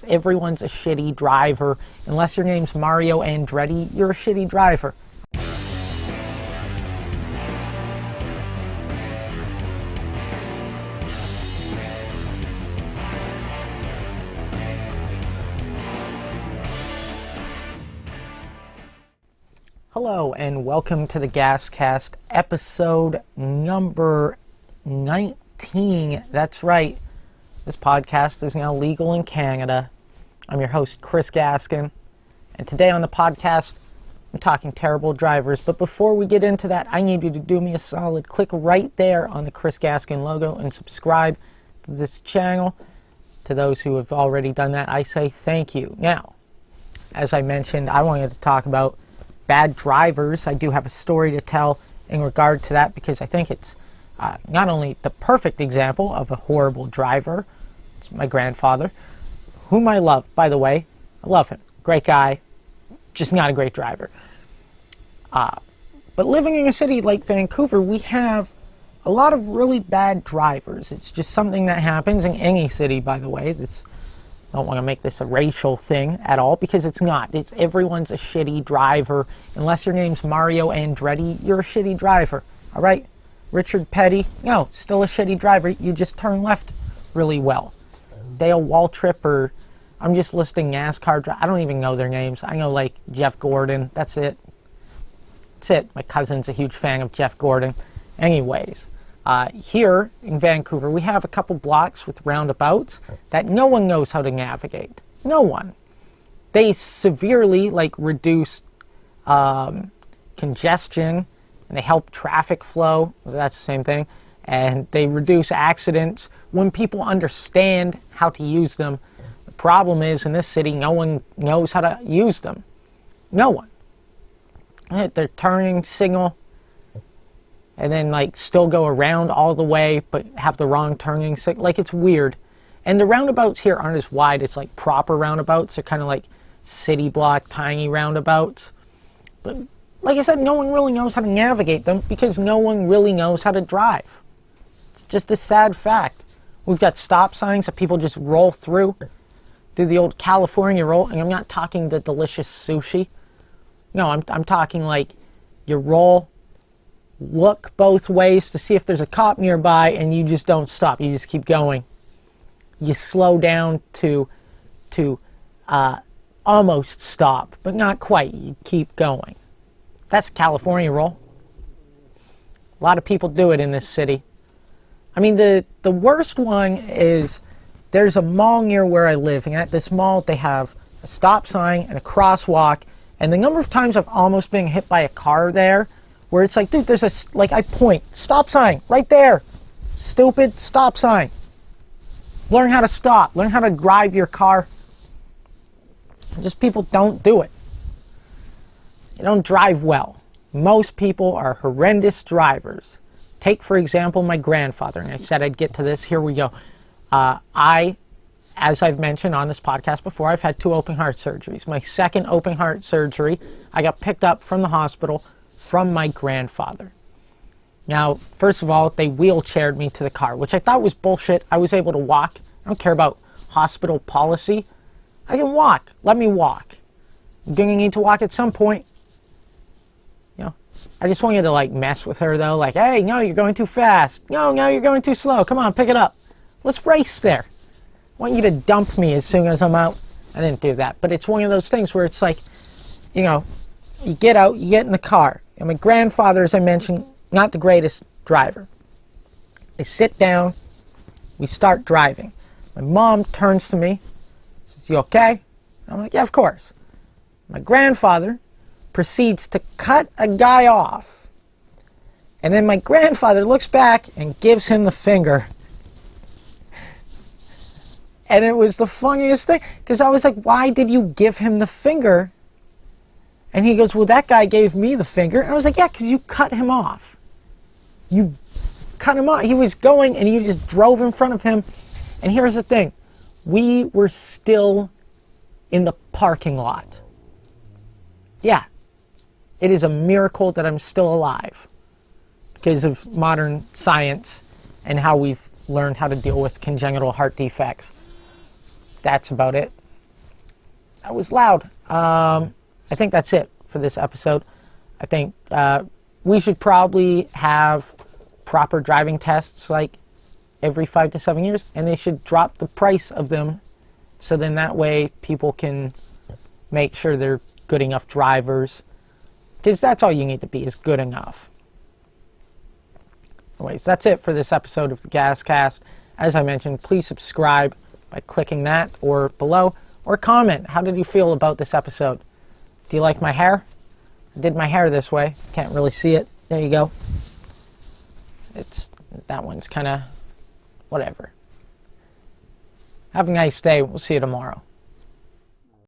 It's everyone's a shitty driver. Unless your name's Mario Andretti, you're a shitty driver. Hello and welcome to the Gaskast, episode number 19. That's right, this podcast is now legal in Canada. I'm your host, Chris Gaskin, and today on the podcast, I'm talking terrible drivers. But before we get into that, I need you to do me a solid. Click right there on the Chris Gaskin logo and subscribe to this channel. To those who have already done that, I say thank you. Now, as I mentioned, I wanted to talk about bad drivers. I do have a story to tell in regard to that because I think it's not only the perfect example of a horrible driver. It's my grandfather, whom I love, by the way. I love him. Great guy, just not a great driver. But living in a city like Vancouver, we have a lot of really bad drivers. It's just something that happens in any city, by the way. I don't want to make this a racial thing at all, because it's not. It's everyone's a shitty driver. Unless your name's Mario Andretti, you're a shitty driver. All right? Richard Petty, no, still a shitty driver. You just turn left really well. Dale Waltrip, or I'm just listing NASCAR drivers. I don't even know their names. I know, like, Jeff Gordon. That's it. That's it. My cousin's a huge fan of Jeff Gordon. Anyways. Here in Vancouver, we have a couple blocks with roundabouts that no one knows how to navigate. No one. They severely, reduce congestion, and they help traffic flow. That's the same thing. And they reduce accidents when people understand how to use them. The problem is, in this city, no one knows how to use them. No one. They're turning signal, and then still go around all the way, but have the wrong turning signal. It's weird. And the roundabouts here aren't as wide as proper roundabouts. They're kind of like city block, tiny roundabouts. But like I said, no one really knows how to navigate them because no one really knows how to drive. It's just a sad fact. We've got stop signs that people just roll through, do the old California roll, and I'm not talking the delicious sushi. No, I'm talking you roll, look both ways to see if there's a cop nearby, and you just don't stop. You just keep going. You slow down to almost stop, but not quite. You keep going. That's California roll. A lot of people do it in this city. I mean, the worst one is there's a mall near where I live, and at this mall they have a stop sign and a crosswalk, and the number of times I've almost been hit by a car there, where it's dude, there's I point, stop sign, right there. Stupid, stop sign. Learn how to stop. Learn how to drive your car. Just people don't do it. You don't drive well. Most people are horrendous drivers. Take, for example, my grandfather, and I said I'd get to this. Here we go. As I've mentioned on this podcast before, I've had 2 open heart surgeries. My second open heart surgery, I got picked up from the hospital from my grandfather. Now, first of all, they wheelchaired me to the car, which I thought was bullshit. I was able to walk. I don't care about hospital policy. I can walk. Let me walk. I'm going to need to walk at some point. I just want you to mess with her though. Hey, no, you're going too fast. No, you're going too slow. Come on, pick it up. Let's race there. I want you to dump me as soon as I'm out. I didn't do that, but it's one of those things where it's you get out, you get in the car. And my grandfather, as I mentioned, not the greatest driver. I sit down, we start driving. My mom turns to me, says, "You okay?" I'm like, "Yeah, of course." My grandfather proceeds to cut a guy off. And then my grandfather looks back and gives him the finger. And it was the funniest thing, because I was like, "Why did you give him the finger?" And he goes, "Well, that guy gave me the finger." And I was like, "Yeah, because you cut him off. You cut him off. He was going and you just drove in front of him." And here's the thing. We were still in the parking lot. Yeah. It is a miracle that I'm still alive because of modern science and how we've learned how to deal with congenital heart defects. That's about it. that was loud. I think that's it for this episode. I think we should probably have proper driving tests like every 5 to 7 years, and they should drop the price of them so then that way people can make sure they're good enough drivers, because that's all you need to be, is good enough. Anyways, that's it for this episode of the Gaskast. As I mentioned, please subscribe by clicking that or below, or comment. How did you feel about this episode? Do you like my hair? I did my hair this way. Can't really see it. There you go. That one's kind of whatever. Have a nice day. We'll see you tomorrow.